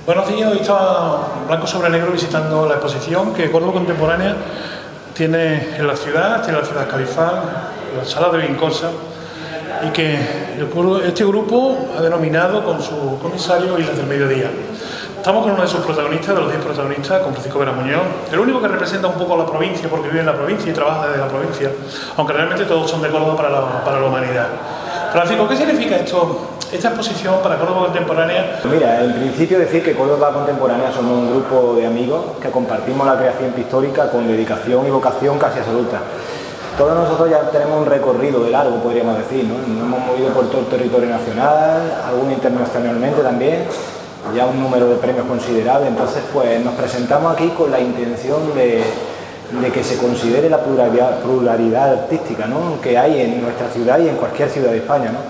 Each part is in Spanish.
Buenos días, hoy estaba blanco sobre negro visitando la exposición que Córdoba Contemporánea tiene en la ciudad, Califán, la sala de Vincosa, y que este grupo ha denominado con su comisario Islas del Mediodía. Estamos con uno de sus protagonistas, de los 10 protagonistas, con Francisco Vera Muñoz, el único que representa un poco la provincia, porque vive en la provincia y trabaja desde la provincia, aunque realmente todos son de Córdoba para la humanidad. Francisco, ¿qué significa esta exposición para Córdoba Contemporánea? Mira, en principio decir que Córdoba Contemporánea somos un grupo de amigos que compartimos la creación pictórica con dedicación y vocación casi absoluta. Todos nosotros ya tenemos un recorrido de largo, podríamos decir, ¿no? Nos hemos movido por todo el territorio nacional, algunos internacionalmente también, ya un número de premios considerable. Entonces pues nos presentamos aquí con la intención de que se considere la pluralidad artística, ¿no?, que hay en nuestra ciudad y en cualquier ciudad de España, ¿no?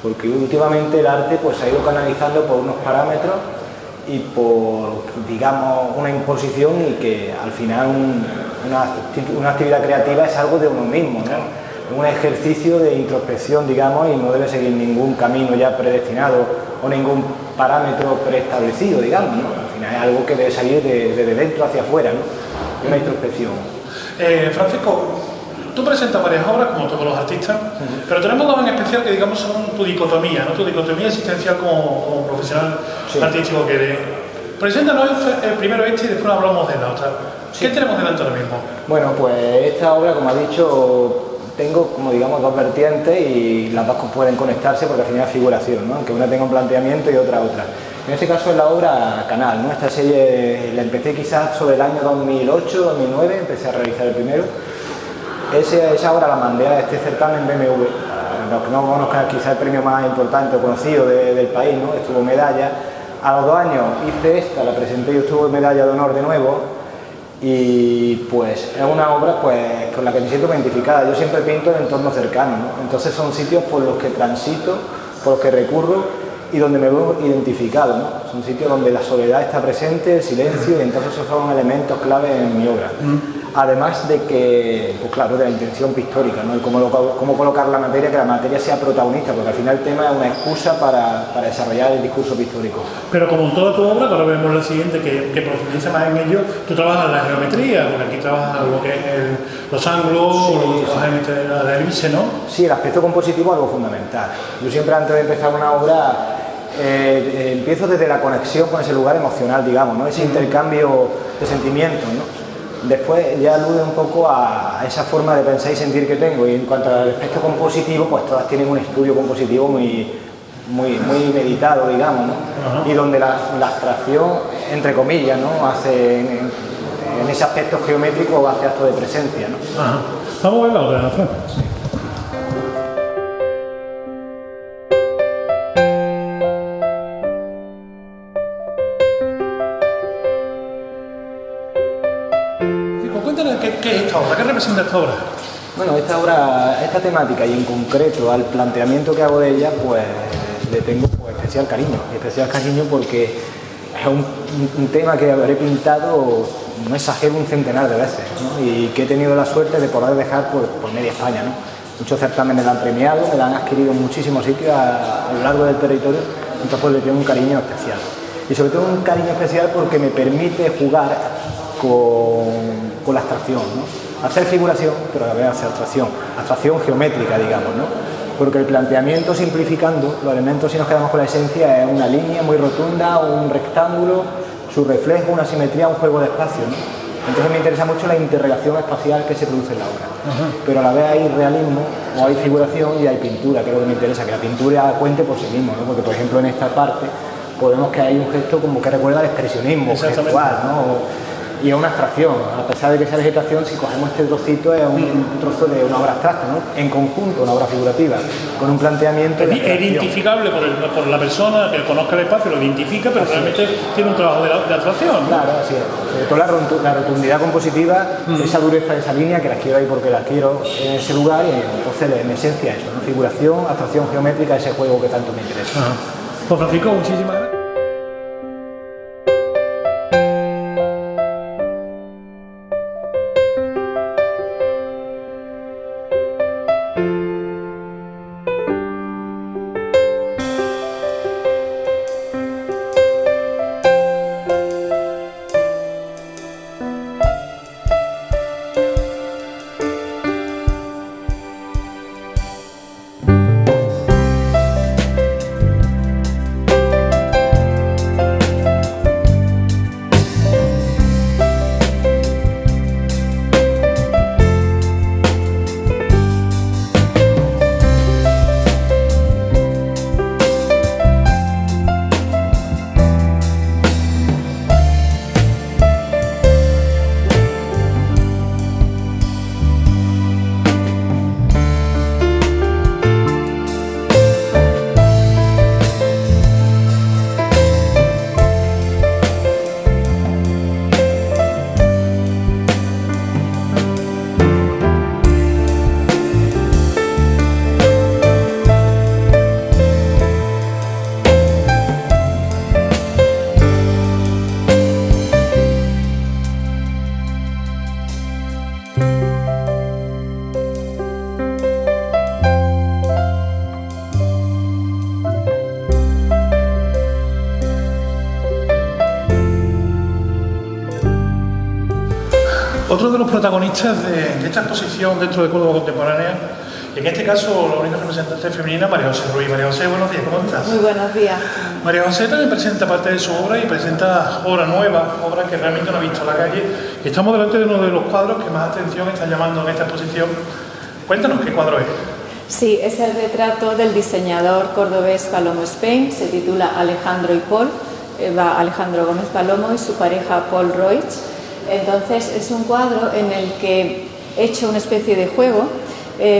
Porque últimamente el arte pues se ha ido canalizando por unos parámetros y por, digamos, una imposición, y que al final una actividad creativa es algo de uno mismo, ¿no? Un ejercicio de introspección, digamos, y no debe seguir ningún camino ya predestinado o ningún parámetro preestablecido, digamos, ¿no? Al final es algo que debe salir desde dentro hacia afuera, ¿no? Una introspección. Francisco, tú presentas varias obras, como todos los artistas, pero tenemos dos en especial que, digamos, son tu dicotomía, ¿no? Tu dicotomía existencial como profesional artístico que eres. Preséntanos primero y después hablamos de la otra. ¿Qué tenemos delante ahora mismo? Bueno, pues esta obra, como ha dicho, tengo, como digamos, dos vertientes, y las dos pueden conectarse porque al final es figuración, ¿no? Aunque una tenga un planteamiento y otra. En este caso es la obra Canal, ¿no? Esta serie la empecé quizás sobre el año 2008, 2009, empecé a realizar el primero. Esa obra la mandé a este certamen BMW, los que no conozcan, quizás el premio más importante o conocido del país, ¿no? Estuvo medalla. A los 2 años hice esta, la presenté y estuvo medalla de honor de nuevo, y pues es una obra pues con la que me siento identificada. Yo siempre pinto en entornos cercanos, ¿no? Entonces son sitios por los que transito, por los que recurro y donde me veo identificado, ¿no? Son sitios donde la soledad está presente, el silencio, y entonces esos son elementos clave en mi obra. Además de que, pues claro, de la intención pictórica, ¿no? Y cómo colocar la materia, que la materia sea protagonista, porque al final el tema es una excusa para desarrollar el discurso pictórico. Pero como en toda tu obra, que ahora vemos la siguiente, que profundiza más en ello, tú trabajas la geometría, porque aquí trabajas lo que es los ángulos, la elipse, ¿no? Sí, el aspecto compositivo es algo fundamental. Yo siempre, antes de empezar una obra, empiezo desde la conexión con ese lugar emocional, digamos, ¿no? Ese intercambio de sentimientos, ¿no? Después ya alude un poco a esa forma de pensar y sentir que tengo, y en cuanto al aspecto compositivo, pues todas tienen un estudio compositivo muy meditado, digamos, ¿no? Y donde la abstracción, entre comillas, ¿no?, hace en ese aspecto geométrico, hace acto de presencia, ¿no? Vamos a ver la otra, Fran. Cuéntanos qué es esta obra, qué representa esta obra. Bueno, esta temática, y en concreto al planteamiento que hago de ella, pues le tengo pues especial cariño porque es un tema que habré pintado, no exagero, un centenar de veces, ¿no? Y que he tenido la suerte de poder dejar por media España, ¿no? Muchos certámenes la han premiado, me la han adquirido en muchísimos sitios a lo largo del territorio, entonces pues le tengo un cariño especial. Y sobre todo un cariño especial porque me permite jugar con la abstracción, ¿no? Hacer figuración, pero a la vez hacer abstracción geométrica, digamos, ¿no? Porque el planteamiento, simplificando los elementos, si nos quedamos con la esencia, es una línea muy rotunda, un rectángulo, su reflejo, una simetría, un juego de espacio, ¿no? Entonces me interesa mucho la interrelación espacial que se produce en la obra. Pero a la vez hay realismo, o hay figuración y hay pintura, que es lo que me interesa, que la pintura cuente por sí mismo, ¿no? Porque, por ejemplo, en esta parte podemos que hay un gesto como que recuerda al expresionismo gestual, ¿no? Y es una abstracción, a pesar de que sea vegetación, si cogemos este trocito es un trozo de una obra abstracta, ¿no? En conjunto, una obra figurativa, con un planteamiento de es identificable por la persona que conozca el espacio, lo identifica, pero realmente tiene un trabajo de abstracción, ¿no? Claro, así es. Sobre todo la rotundidad compositiva, esa dureza de esa línea, que la quiero ahí porque la quiero en ese lugar, y entonces en esencia eso, ¿no? Figuración, abstracción geométrica, ese juego que tanto me interesa. Pues Francisco, muchísimas gracias. Otro de los protagonistas de esta exposición dentro de Córdoba Contemporánea, y en este caso la única representante femenina, María José Ruiz. María José, buenos días, ¿cómo estás? Muy buenos días. María José también presenta parte de su obra y presenta obra nueva, obra que realmente no ha visto la calle. Y estamos delante de uno de los cuadros que más atención está llamando en esta exposición. Cuéntanos qué cuadro es. Sí, es el retrato del diseñador cordobés Palomo Spain, se titula Alejandro y Paul, va Alejandro Gómez Palomo y su pareja Paul Roig. Entonces es un cuadro en el que he hecho una especie de juego.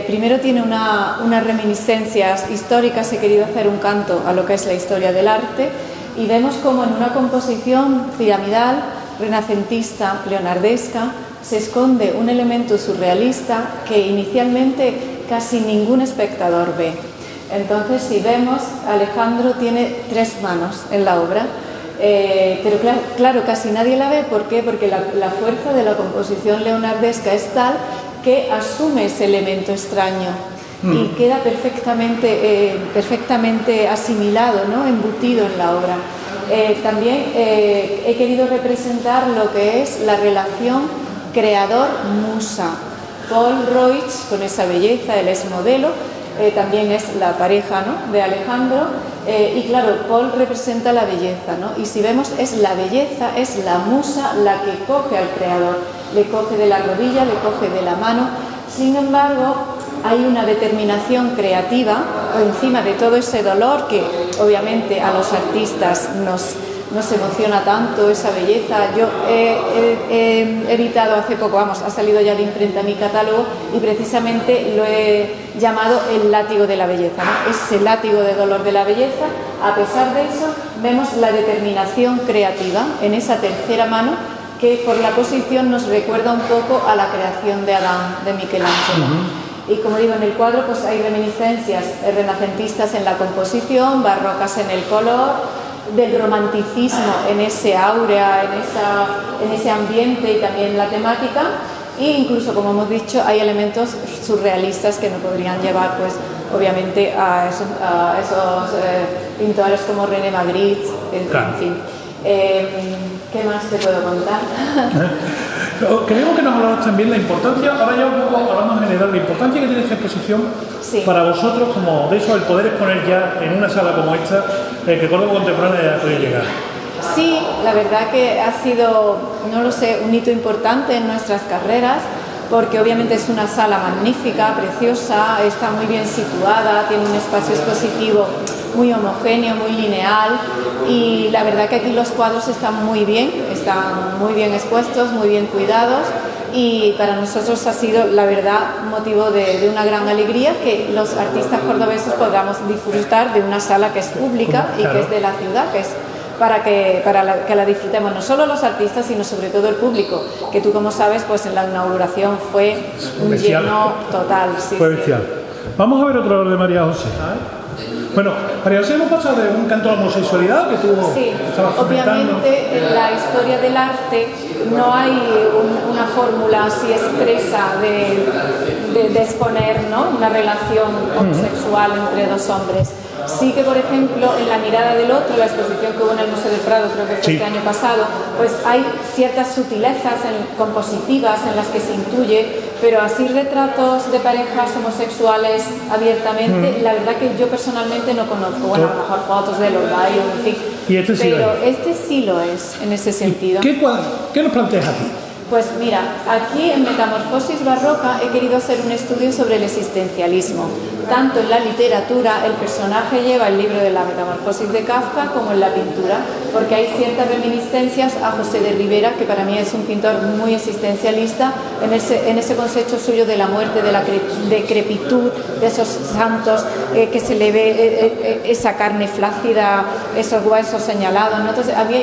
Primero tiene unas reminiscencias históricas, he querido hacer un canto a lo que es la historia del arte, y vemos como en una composición piramidal, renacentista, leonardesca, se esconde un elemento surrealista que inicialmente casi ningún espectador ve. Entonces, si vemos, Alejandro tiene 3 manos en la obra, pero claro, casi nadie la ve. ¿Por qué? Porque la fuerza de la composición leonardesca es tal que asume ese elemento extraño y queda perfectamente asimilado, ¿no? Embutido en la obra. También he querido representar lo que es la relación creador-musa. Paul Roig, con esa belleza, él es modelo, también es la pareja, ¿no?, de Alejandro, y claro, Paul representa la belleza, ¿no? Y si vemos, es la belleza, es la musa la que coge al creador, le coge de la rodilla, le coge de la mano. Sin embargo, hay una determinación creativa por encima de todo ese dolor que obviamente a los artistas nos emociona tanto, esa belleza. Yo he editado hace poco, ha salido ya de imprenta mi catálogo, y precisamente lo he llamado el látigo de la belleza, ¿no? Ese látigo de dolor de la belleza. A pesar de eso, vemos la determinación creativa en esa tercera mano, que por la posición nos recuerda un poco a la creación de Adán, de Michelangelo. Y como digo, en el cuadro pues hay reminiscencias renacentistas en la composición, barrocas en el color, del romanticismo en ese áurea, en ese ambiente, y también la temática, e incluso, como hemos dicho, hay elementos surrealistas que nos podrían llevar, pues, obviamente, a esos pintores como René Magritte, Claro. En fin. ¿Qué más te puedo contar? Queremos que nos hablamos también la importancia, ahora ya un poco hablando en general, la importancia que tiene esta exposición para vosotros, como de eso, el poder exponer ya en una sala como esta, que Córdoba Contemporánea ya puede llegar. Sí, la verdad que ha sido, no lo sé, un hito importante en nuestras carreras, porque obviamente es una sala magnífica, preciosa, está muy bien situada, tiene un espacio expositivo muy homogéneo, muy lineal, y la verdad que aquí los cuadros están muy bien expuestos, muy bien cuidados, y para nosotros ha sido, la verdad, motivo de una gran alegría que los artistas cordobeses podamos disfrutar de una sala que es pública y que es de la ciudad, que es para que la disfrutemos no solo los artistas, sino sobre todo el público, que tú, como sabes, pues en la inauguración fue un lleno total. Sí, fue bestial. Vamos a ver otro de María José. Bueno, María José, hemos pasado de un canto a la homosexualidad que tú estabas comentando. Obviamente en la historia del arte no hay una fórmula así expresa de exponer, ¿no?, una relación homosexual entre dos hombres. Sí que, por ejemplo, en La mirada del otro, la exposición que hubo en el Museo del Prado, creo que fue este año pasado, pues hay ciertas sutilezas compositivas en las que se intuye, pero así retratos de parejas homosexuales abiertamente, la verdad que yo personalmente no conozco. Bueno, a lo mejor fotos de los bailes, en fin. ¿Y este sí pero lo es? este sí lo es, en ese sentido. ¿Qué nos planteas aquí? Pues mira, aquí en Metamorfosis Barroca he querido hacer un estudio sobre el existencialismo. Tanto en la literatura, el personaje lleva el libro de la Metamorfosis de Kafka, como en la pintura, porque hay ciertas reminiscencias a José de Rivera, que para mí es un pintor muy existencialista, en ese concepto suyo de la muerte, de la decrepitud, de esos santos, que se le ve esa carne flácida, esos huesos señalados, ¿no? Entonces, a mí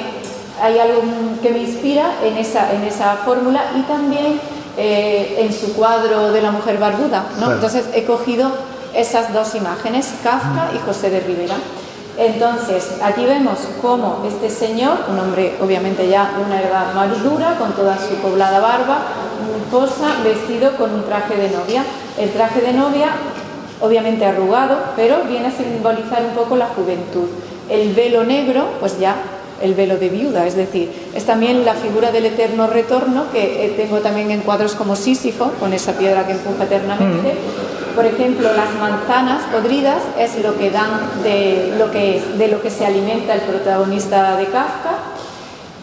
hay algo que me inspira en esa fórmula, y también en su cuadro de la mujer barbuda, ¿no? Claro. Entonces he cogido esas dos imágenes, Kafka y José de Rivera. Entonces aquí vemos cómo este señor, un hombre obviamente ya de una edad madura, con toda su poblada barba, posa vestido con un traje de novia. El traje de novia obviamente arrugado, pero viene a simbolizar un poco la juventud. El velo negro, pues ya el velo de viuda, es decir, es también la figura del eterno retorno que tengo también en cuadros como Sísifo, con esa piedra que empuja eternamente. Por ejemplo, las manzanas podridas es lo que dan de lo que se alimenta el protagonista de Kafka,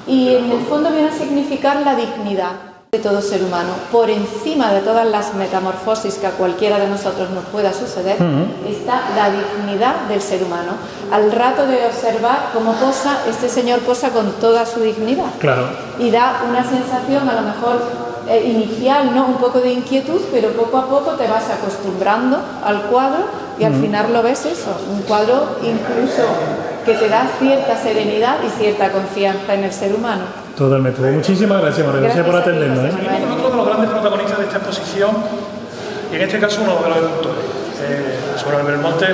y en el fondo viene a significar la dignidad de todo ser humano. Por encima de todas las metamorfosis que a cualquiera de nosotros nos pueda suceder, está la dignidad del ser humano. Al rato de observar cómo posa, este señor posa con toda su dignidad. Claro. Y da una sensación a lo mejor inicial, ¿no? Un poco de inquietud, pero poco a poco te vas acostumbrando al cuadro y al final lo ves eso, un cuadro incluso que te da cierta serenidad y cierta confianza en el ser humano. Totalmente. Muchísimas gracias, María. Gracias por atendernos. Gracias. Otro de los grandes protagonistas de esta exposición, y en este caso uno de los autores, José Manuel Belmonte.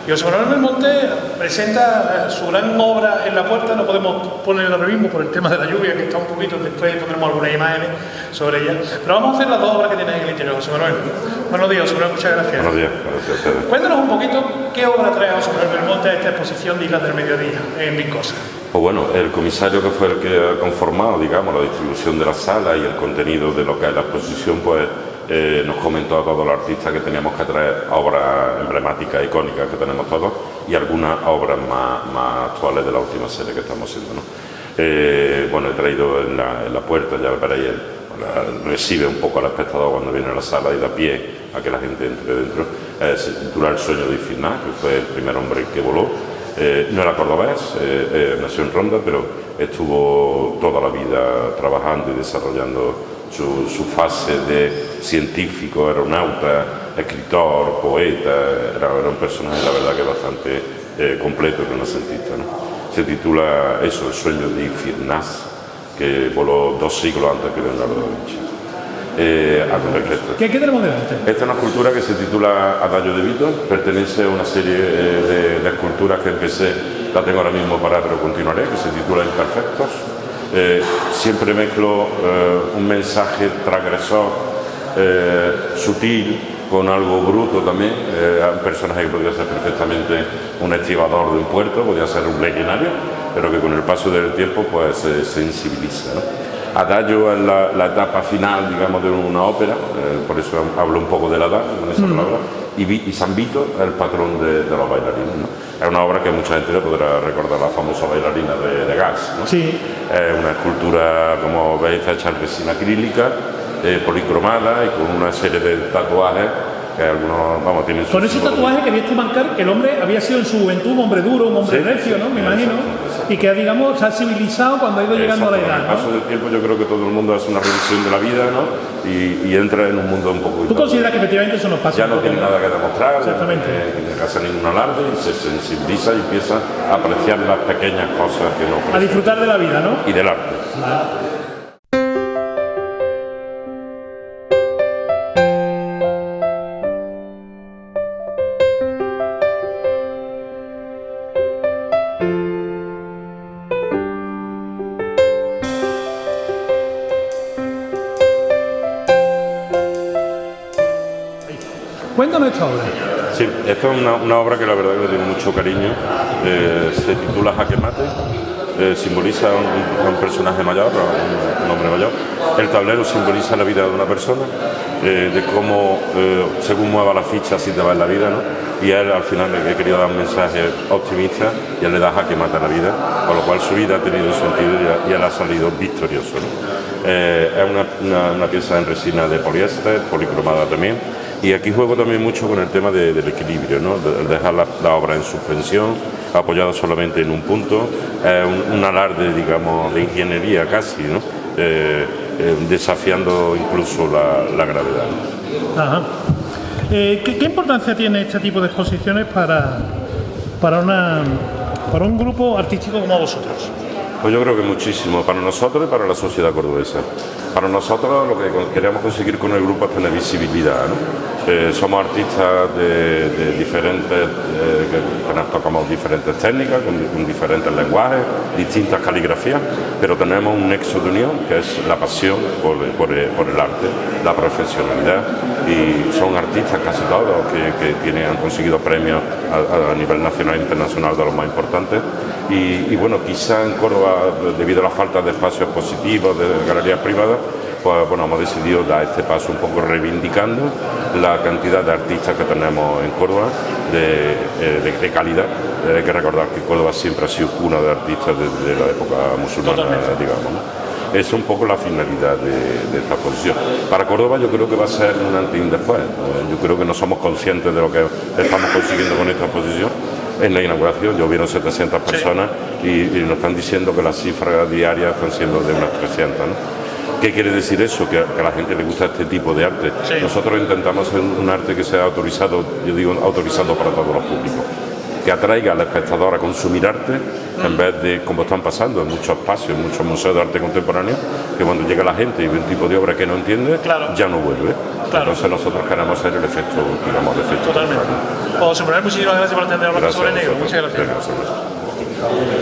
Y José Manuel Belmonte presenta su gran obra en la puerta. No podemos poner el revismo por el tema de la lluvia, que está un poquito, después pondremos algunas imágenes sobre ella. Pero vamos a hacer las dos obras que tiene en el interior, José Manuel. Buenos días, José Manuel, muchas gracias. Buenos días, gracias a ustedes. Cuéntanos un poquito qué obra trae José Manuel Belmonte a esta exposición de Islas del Mediodía en Vicosa. Pues bueno, el comisario que fue el que ha conformado, digamos, la distribución de la sala y el contenido de lo que es la exposición, pues nos comentó a todos los artistas que teníamos que traer obras emblemáticas, icónicas que tenemos todos, y algunas obras más actuales de la última serie que estamos haciendo, ¿no? Bueno, he traído en la puerta, ya veréis, recibe un poco al espectador cuando viene a la sala y da pie a que la gente entre dentro. Se titula El sueño de Ifirná, que fue el primer hombre que voló. No era cordobés, nació en Ronda, pero estuvo toda la vida trabajando y desarrollando su fase de científico, aeronauta, escritor, poeta. Era un personaje, la verdad, que bastante completo y renacentista, ¿no? Se titula eso, El sueño de Ifirnás, que voló 2 siglos antes que Leonardo da Vinci. ¿Qué tenemos delante? Esta es una escultura que se titula Adagio de Vito, pertenece a una serie de esculturas que empecé, la tengo ahora mismo para, pero continuaré, que se titula Imperfectos. Siempre mezclo un mensaje transgresor, sutil, con algo bruto también. Un personaje que podría ser perfectamente un estibador de un puerto, podría ser un legionario, pero que con el paso del tiempo pues se sensibiliza, ¿no? Adagio es la etapa final, digamos, de una ópera, por eso hablo un poco del adagio con esa palabra, y San Vito es el patrón de los bailarines, ¿no? Es una obra que mucha gente le podrá recordar, la famosa bailarina de gas, ¿no? Sí. Es una escultura, como veis, hecha en resina acrílica, policromada y con una serie de tatuajes que algunos, vamos, tienen su... Con ese tatuaje querías tú marcar que el hombre había sido en su juventud un hombre duro, un hombre recio, ¿no? Me imagino. Exacto. Y que, digamos, se ha civilizado cuando ha ido llegando a la edad, Con el paso del tiempo yo creo que todo el mundo hace una revisión de la vida, ¿no? Y entra en un mundo un poco... ¿Tú consideras que efectivamente eso nos pasa? Ya no tiene nada que demostrar, Exactamente. ni que hacer ningún alarde, y se sensibiliza y empieza a apreciar las pequeñas cosas que nos ofrecen. A disfrutar de la vida, ¿no? Y del arte. Cuéntanos esta obra. Sí, esta es una obra que la verdad que le tiene mucho cariño. Se titula Jaque Mate. Simboliza a un personaje mayor, un hombre mayor. El tablero simboliza la vida de una persona, de cómo según mueva la ficha así te va en la vida, ¿no? Y él al final le he querido dar un mensaje optimista y él le da jaque mate a la vida, con lo cual su vida ha tenido sentido y él ha salido victorioso, ¿no? Es una pieza en resina de poliéster, policromada también. Y aquí juego también mucho con el tema del equilibrio, ¿no? De dejar la obra en suspensión, apoyada solamente en un punto, un alarde, digamos, de ingeniería casi, ¿no? Desafiando incluso la gravedad. Ajá. ¿Qué importancia tiene este tipo de exposiciones para un grupo artístico como vosotros? Pues yo creo que muchísimo, para nosotros y para la sociedad cordobesa. Para nosotros lo que queremos conseguir con el grupo es tener visibilidad, ¿no? Somos artistas de diferentes, que nos tocamos diferentes técnicas, con diferentes lenguajes, distintas caligrafías, pero tenemos un nexo de unión que es la pasión por el arte, la profesionalidad, y son artistas casi todos que han conseguido premios a nivel nacional e internacional de los más importantes. Y bueno, quizá en Córdoba, debido a la falta de espacios expositivos, de galerías privadas, pues bueno, hemos decidido dar este paso un poco reivindicando la cantidad de artistas que tenemos en Córdoba de calidad. Hay que recordar que Córdoba siempre ha sido cuna de artistas desde la época musulmana, digamos, ¿no? Es un poco la finalidad de esta exposición. Para Córdoba yo creo que va a ser un antes y un después. Yo creo que no somos conscientes de lo que estamos consiguiendo con esta exposición. En la inauguración ya hubieron 700 personas y nos están diciendo que las cifras diarias están siendo de unas 300, ¿no? ¿Qué quiere decir eso? Que a la gente le gusta este tipo de arte. Sí. Nosotros intentamos hacer un arte que sea autorizado, yo digo autorizado para todos los públicos, que atraiga al espectador a consumir arte, en vez de, como están pasando en muchos espacios, en muchos museos de arte contemporáneo, que cuando llega la gente y ve un tipo de obra que no entiende, Claro. ya no vuelve. Claro. Entonces nosotros queremos hacer el efecto, digamos, el efecto. Totalmente. José Manuel, muchísimas gracias por atender a Blanco sobre Negro. a vosotros. Muchas gracias. Gracias.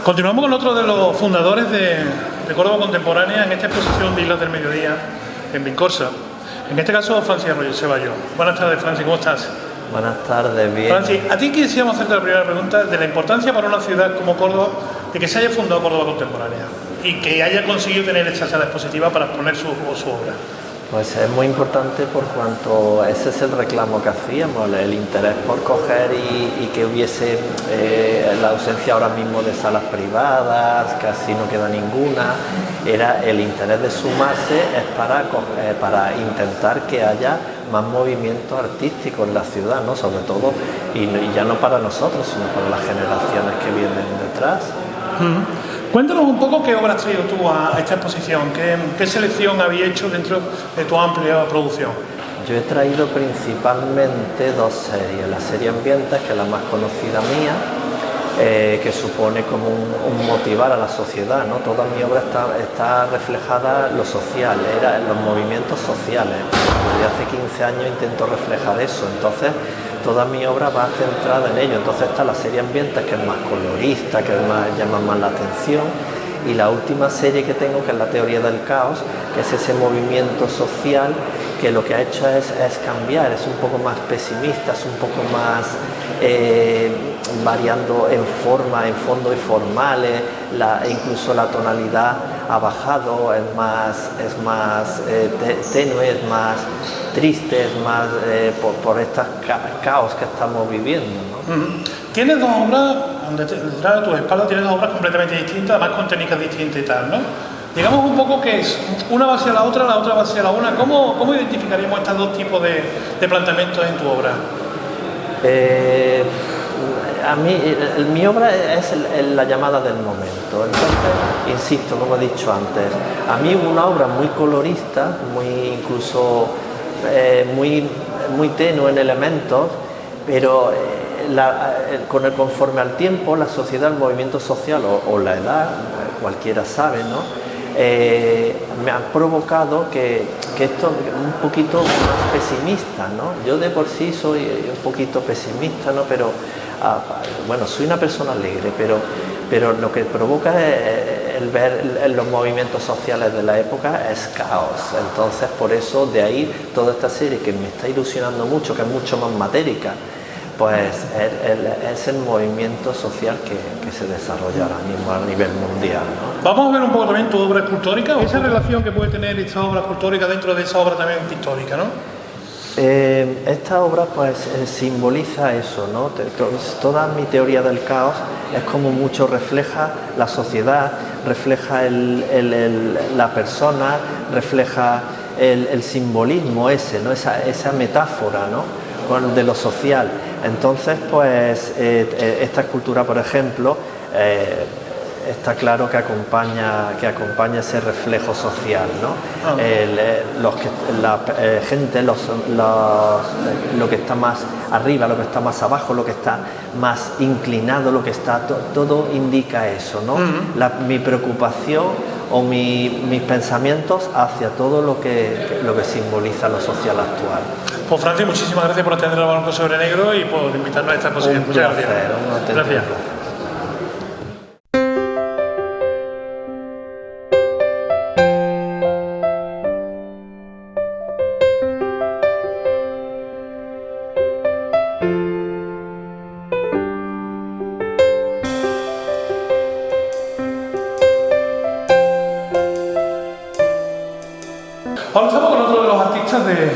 Continuamos con otro de los fundadores de Córdoba Contemporánea en esta exposición de Islas del Mediodía en Vincorsa. En este caso, Francis Arroyo Ceballos. Buenas tardes, Francis, ¿cómo estás? Buenas tardes, bien. Francis, a ti quisiéramos hacerte la primera pregunta de la importancia para una ciudad como Córdoba de que se haya fundado Córdoba Contemporánea y que haya conseguido tener esta sala expositiva para exponer su obra. Pues es muy importante por cuanto ese es el reclamo que hacíamos, el interés por coger y que hubiese la ausencia ahora mismo de salas privadas, casi no queda ninguna, era el interés de sumarse es para intentar que haya más movimiento artístico en la ciudad, ¿no? Sobre todo, y ya no para nosotros, sino para las generaciones que vienen detrás. Cuéntanos un poco qué obra has traído tú a esta exposición, qué selección habías hecho dentro de tu amplia producción. Yo he traído principalmente dos series, la serie Ambientes, que es la más conocida mía, que supone como un motivar a la sociedad, ¿no? Toda mi obra está reflejada en lo social, en los movimientos sociales. Desde hace 15 años intento reflejar eso, entonces toda mi obra va centrada en ello. Entonces está la serie Ambientes, que es más colorista, que llama más la atención, y la última serie que tengo, que es la teoría del caos, que es ese movimiento social que lo que ha hecho es cambiar, es un poco más pesimista, es un poco más variando en forma, en fondo y formales, incluso la tonalidad ha bajado, es más tenue, es más triste, es más por estos caos que estamos viviendo, ¿no? Tienes dos obras, detrás de tu espalda tienes dos obras completamente distintas, además con técnicas distintas y tal, ¿no? Digamos un poco que es, una va hacia la otra va hacia la una. ¿Cómo identificaríamos estos dos tipos de planteamientos en tu obra? A mí, mi obra es la llamada del momento. Entonces, insisto, como he dicho antes, a mí una obra muy colorista, incluso muy tenue en elementos, pero conforme al tiempo, la sociedad, el movimiento social o la edad, cualquiera sabe, ¿no? Me han provocado que esto un poquito más pesimista, ¿no? Yo de por sí soy un poquito pesimista, ¿no? Pero bueno, soy una persona alegre, pero lo que provoca el ver los movimientos sociales de la época es caos. Entonces, por eso de ahí toda esta serie que me está ilusionando mucho, que es mucho más matérica, pues es el movimiento social que se desarrolla ahora mismo a nivel mundial, ¿no? Vamos a ver un poco también tu obra escultórica, esa relación que puede tener esta obra escultórica dentro de esa obra también pictórica, ¿no? Esta obra pues simboliza eso, ¿no? Toda mi teoría del caos es como mucho refleja la sociedad, refleja la persona, refleja el simbolismo ese, ¿no? Esa metáfora, ¿no? De lo social. Entonces, pues esta escultura, por ejemplo, está claro que acompaña ese reflejo social, ¿no? La gente, lo que está más arriba, lo que está más abajo, lo que está más inclinado, lo que está todo indica eso, ¿no? Mi preocupación o mis pensamientos hacia todo lo que simboliza lo social actual. Pues Francis, muchísimas gracias por atender al Blanco sobre Negro y por invitarnos a esta exposición. Muchas gracias. Gracias. Ahora estamos con otro de los artistas de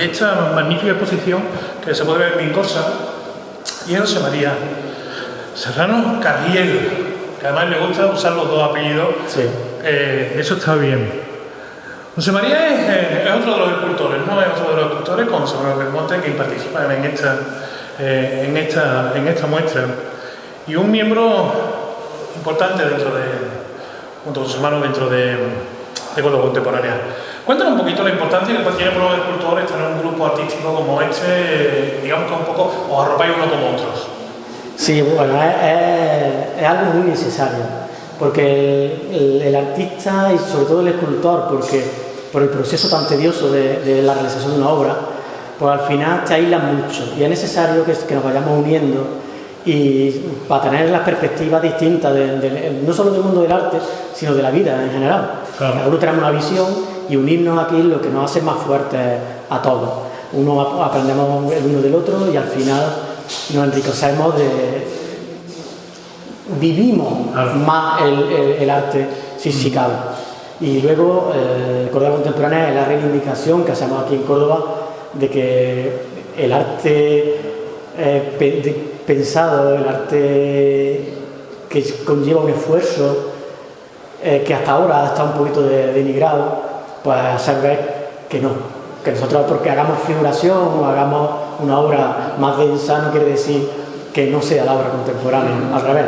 esta magnífica exposición que se puede ver en Mingosa, y es José María Serrano Carriel, que además le gusta usar los dos apellidos. Sí. Eso está bien. José María es otro de los escultores, ¿no? Es otro de los escultores con Samuel Belmonte que participan en esta muestra, y un miembro importante junto con sus hermanos dentro de Córdoba Contemporánea. Cuéntanos un poquito la importancia que tiene para los escultores tener un grupo artístico como este, digamos que un poco os arropáis uno como otros. Sí, bueno, es algo muy necesario, porque el artista y sobre todo el escultor, porque por el proceso tan tedioso de la realización de una obra, pues al final te aíslan mucho, y es necesario que nos vayamos uniendo y para tener las perspectivas distintas no solo del mundo del arte, sino de la vida en general. Claro. Cada uno tenemos una visión, y unirnos aquí es lo que nos hace más fuertes a todos. Aprendemos el uno del otro y al final nos enriquecemos vivimos más el arte si cabe. Y luego Córdoba Contemporánea es la reivindicación que hacemos aquí en Córdoba de que el arte pensado, el arte que conlleva un esfuerzo que hasta ahora ha estado un poquito denigrado, pues hacer ver que no, que nosotros porque hagamos figuración o hagamos una obra más densa no quiere decir que no sea la obra contemporánea, al revés.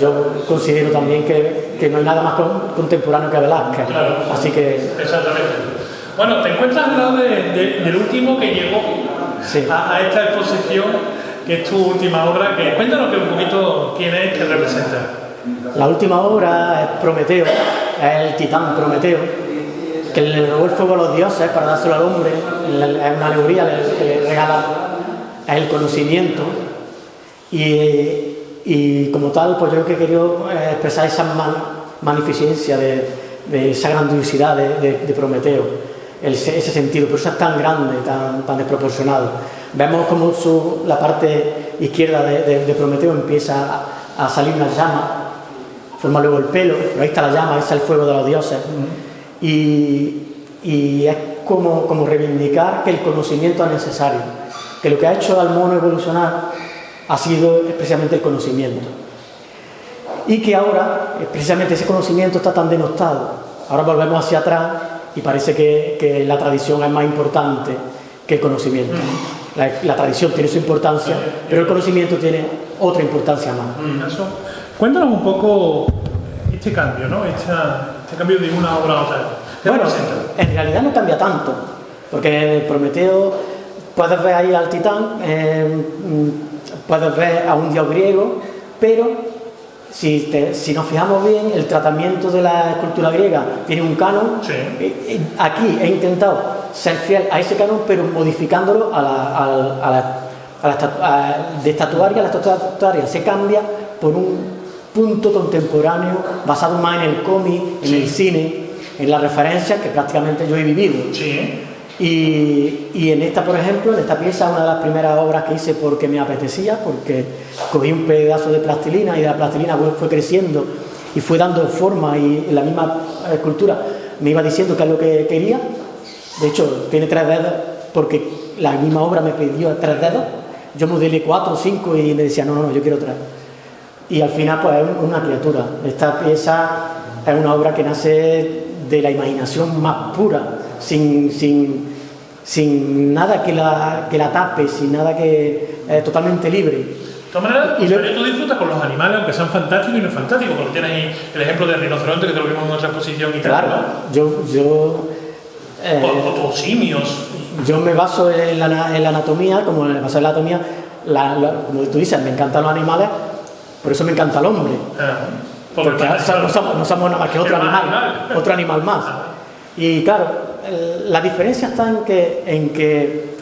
Yo considero también que no hay nada más contemporáneo que Velázquez, Claro. Así que... Exactamente. Bueno, te encuentras al lado del último que llegó Sí. a esta exposición, que es tu última obra. Cuéntanos un poquito quién es, qué representa. La última obra es Prometeo, es el titán Prometeo, que le robó el fuego a los dioses para dárselo al hombre. Es una alegoría que le regala el conocimiento, y como tal, pues yo lo que he querido expresar esa magnificencia de esa grandiosidad de Prometeo, ese sentido, por eso es tan grande, tan desproporcionado. Vemos como la parte izquierda de Prometeo empieza a salir una llama, forma luego el pelo, pero ahí está la llama, ese es el fuego de los dioses. Y es como reivindicar que el conocimiento es necesario, que lo que ha hecho al mono evolucionar ha sido precisamente el conocimiento, y que ahora precisamente ese conocimiento está tan denostado. Ahora volvemos hacia atrás y parece que la tradición es más importante que el conocimiento. La tradición tiene su importancia, pero el conocimiento tiene otra importancia más. Eso. Cuéntanos un poco este cambio, ¿no? Este cambio de una obra a otra. Bueno, en realidad no cambia tanto, porque Prometeo, puedes ver ahí al titán, puedes ver a un dios griego, pero si nos fijamos bien, el tratamiento de la escultura griega tiene un canon. Sí. Aquí he intentado ser fiel a ese canon, pero modificándolo de estatuaria. La estatuaria se cambia por un punto contemporáneo basado más en el cómic, en el cine, en las referencias que prácticamente yo he vivido. Sí. Y en esta, por ejemplo, en esta pieza, una de las primeras obras que hice porque me apetecía, porque cogí un pedazo de plastilina y de la plastilina fue creciendo y fue dando forma, y la misma escultura me iba diciendo qué es lo que quería. De hecho, tiene 3 dedos porque la misma obra me pidió 3 dedos. Yo modelé 4 o 5 y me decía, no, yo quiero 3. Y al final, pues es una criatura. Esta pieza es una obra que nace de la imaginación más pura, sin sin nada que la tape, sin nada que totalmente libre. De todas maneras, tú disfrutas con los animales, aunque sean fantásticos y no fantásticos, porque tienes ahí el ejemplo del rinoceronte que te lo vimos en otra exposición y tal. Claro, o simios. Yo me baso en la anatomía, como me baso en la anatomía, como tú dices, me encantan los animales, por eso me encanta el hombre. Porque no somos nada más que otro animal más. Y claro, la diferencia está en que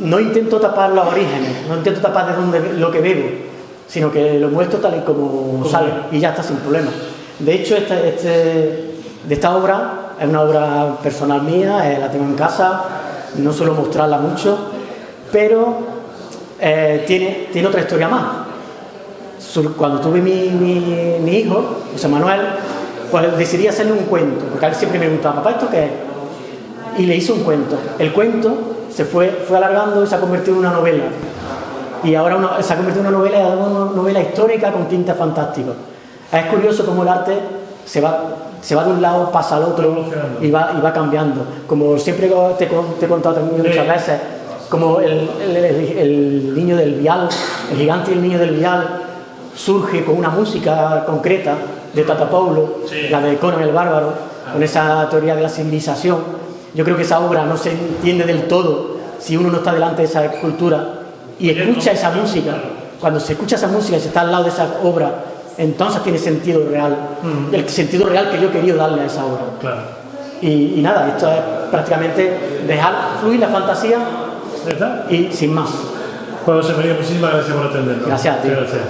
no intento tapar los orígenes, no intento tapar lo que bebo, sino que lo muestro tal y como sale y ya está, sin problema. De hecho, de esta obra es una obra personal mía, la tengo en casa, no suelo mostrarla mucho, pero tiene otra historia más. Cuando tuve mi hijo, José Manuel, pues decidí hacerle un cuento, porque a él siempre me preguntaba, papá, ¿esto qué es? Y le hice un cuento. El cuento se fue alargando y se ha convertido en una novela. Y ahora se ha convertido en una novela histórica con tintes fantásticos. Es curioso cómo el arte se va de un lado, pasa al otro y va cambiando. Como siempre te he contado también muchas veces, como el niño del vial, el gigante y el niño del vial, surge con una música concreta de Tata Paulo, la de Conan el Bárbaro, con esa teoría de la civilización. Yo creo que esa obra no se entiende del todo si uno no está delante de esa escultura y escucha esa música. Cuando se escucha esa música y se está al lado de esa obra, entonces tiene sentido real, el sentido real que yo he querido darle a esa obra. Claro. Y nada, esto es prácticamente dejar fluir la fantasía y sin más. Bueno, José María, muchísimas gracias por atendernos. Gracias a ti. Gracias.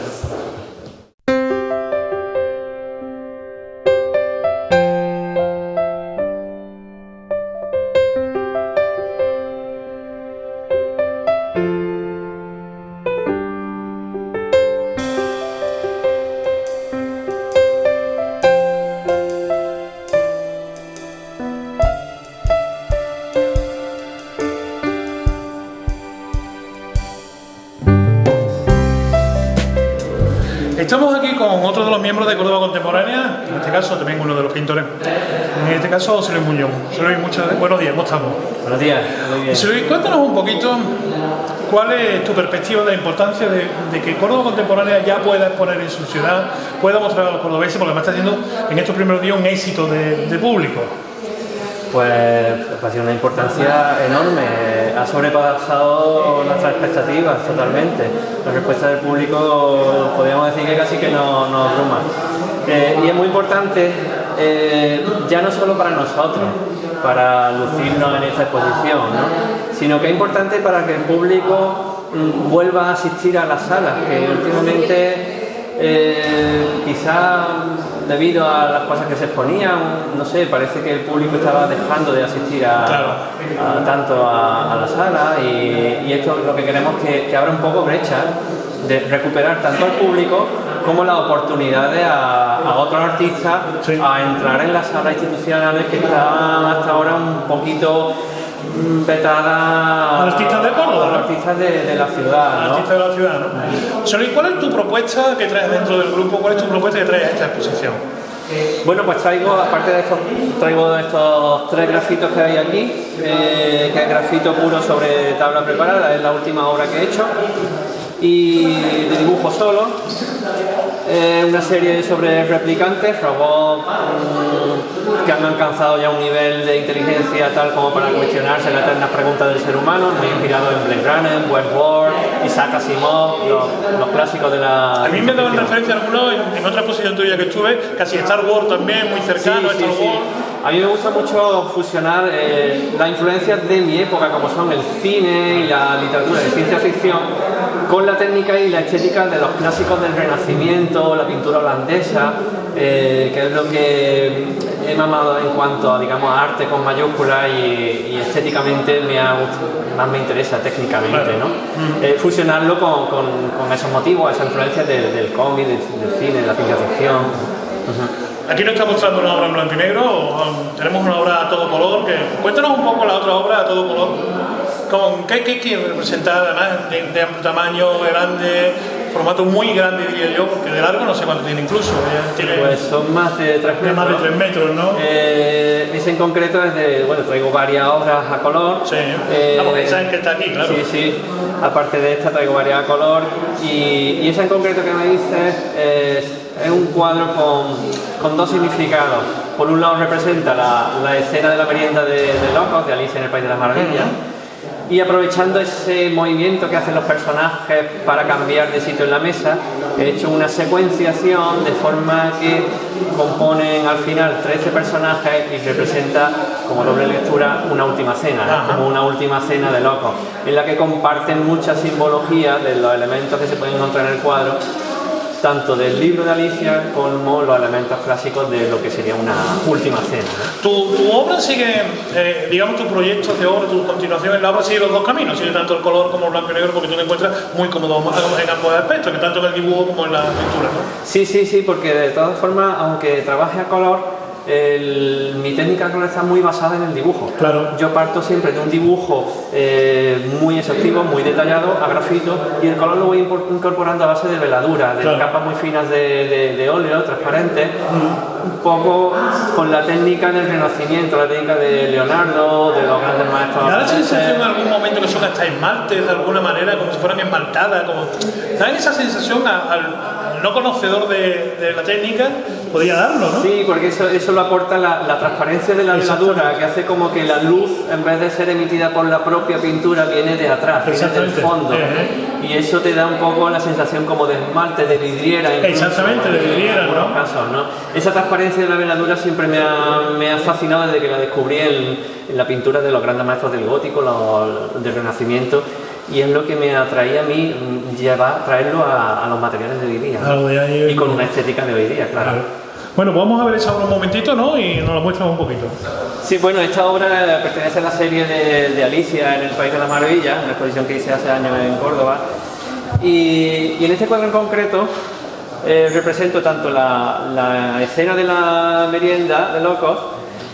Estamos aquí con otro de los miembros de Córdoba Contemporánea, en este caso también uno de los pintores, en este caso José Luis Muñoz. José Luis, buenos días, ¿cómo estamos? Buenos días, muy bien. José Luis, cuéntanos un poquito cuál es tu perspectiva de la importancia de que Córdoba Contemporánea ya pueda exponer en su ciudad, pueda mostrar a los cordobeses, porque además está siendo en estos primeros días un éxito de público. Pues ha sido una importancia enorme, ha sobrepasado nuestras expectativas totalmente. La respuesta del público podríamos decir que casi que nos abruma. Y es muy importante, ya no solo para nosotros, para lucirnos en esta exposición, ¿no? Sino que es importante para que el público vuelva a asistir a las salas, que últimamente quizá debido a las cosas que se exponían, no sé, parece que el público estaba dejando de asistir tanto a la sala y esto lo que queremos es que abra un poco brecha de recuperar tanto al público como las oportunidades a otros artistas a entrar en las salas institucionales que estaban hasta ahora un poquito vetada artistas de Córdoba, a los artistas de la ciudad, ¿no? Artistas de la ciudad, ¿no? José Luis, ¿cuál es tu propuesta que traes dentro del grupo? ¿Cuál es tu propuesta que traes a esta exposición? Bueno, pues aparte de estos 3 grafitos que hay aquí, que es grafito puro sobre tabla preparada, es la última obra que he hecho, y de dibujo solo, una serie sobre replicantes, robots que han alcanzado ya un nivel de inteligencia tal como para cuestionarse las eternas preguntas del ser humano, muy inspirado en Blade Runner, Westworld, Isaac Asimov, los clásicos de la... A mí me daban referencia algunos en otra exposición tuya que estuve, casi Star Wars también, muy cercano a Star Wars. A mí me gusta mucho fusionar las influencias de mi época, como son el cine y la literatura de ciencia ficción, con la técnica y la estética de los clásicos del Renacimiento, la pintura holandesa, que es lo que he mamado en cuanto a, digamos, a arte con mayúsculas y estéticamente más me interesa técnicamente, ¿no? Fusionarlo con esos motivos, esas influencias del cómic, del cine, de la ciencia ficción. Aquí nos está mostrando una obra en blanco y negro, tenemos una obra a todo color. Cuéntanos un poco la otra obra a todo color. ¿Qué quiere representar, además de amplio tamaño, grande? formato muy grande, diría yo, porque de largo no sé cuánto tiene incluso. Tiene Pues son más de 3 metros. más de 3 metros, ¿no? Ese en concreto es de, bueno, traigo varias obras a color. Sí, vamos, esa es que está aquí, claro. Sí, sí. Aparte de esta traigo varias a color. Y esa en concreto que me dices es un cuadro con dos significados. Por un lado representa la escena de la merienda de Locos, de Alicia en el País de las Maravillas. Y aprovechando ese movimiento que hacen los personajes para cambiar de sitio en la mesa, he hecho una secuenciación de forma que componen al final 13 personajes y representa como doble lectura una última cena, como una última cena de Locos, en la que comparten mucha simbología de los elementos que se pueden encontrar en el cuadro, tanto del libro de Alicia como los elementos clásicos de lo que sería una última cena. Tu obra sigue, digamos, tu proyecto de obra, tu continuación en la obra sigue los dos caminos, sigue tanto el color como el blanco y negro, porque tú te encuentras muy cómodo en ambos aspectos, que tanto en el dibujo como en la pintura, ¿no? Sí, sí, sí, porque de todas formas, aunque trabaje a color, mi técnica de color está muy basada en el dibujo. Claro. Yo parto siempre de un dibujo muy exhaustivo, muy detallado, a grafito, y el color lo voy incorporando a base de veladura, de capas muy finas de óleo, transparentes, un poco con la técnica del Renacimiento, la técnica de Leonardo, de los grandes maestros. ¿Da la sensación en algún momento que son hasta esmaltes de alguna manera, como si fueran esmaltadas? ¿Dan esa sensación al no conocedor de la técnica? Podría darlo, ¿no? Sí, porque eso lo aporta la transparencia de la veladura, que hace como que la luz, en vez de ser emitida por la propia pintura, viene de atrás, viene del fondo. Y eso te da un poco la sensación como de esmalte, de vidriera. Incluso, exactamente, de vidriera, en algunos casos, ¿no? Esa transparencia de la veladura siempre me ha fascinado desde que la descubrí en la pintura de los grandes maestros del gótico, del Renacimiento. Y es lo que me atraía a mí, traerlo a los materiales de hoy día. Y con una estética de hoy día, claro. Bueno, pues vamos a ver esa obra un momentito, ¿no? Y nos la muestran un poquito. Sí, bueno, esta obra pertenece a la serie de Alicia en el País de las Maravillas, una exposición que hice hace años en Córdoba. Y en este cuadro en concreto represento tanto la escena de la merienda de Locos,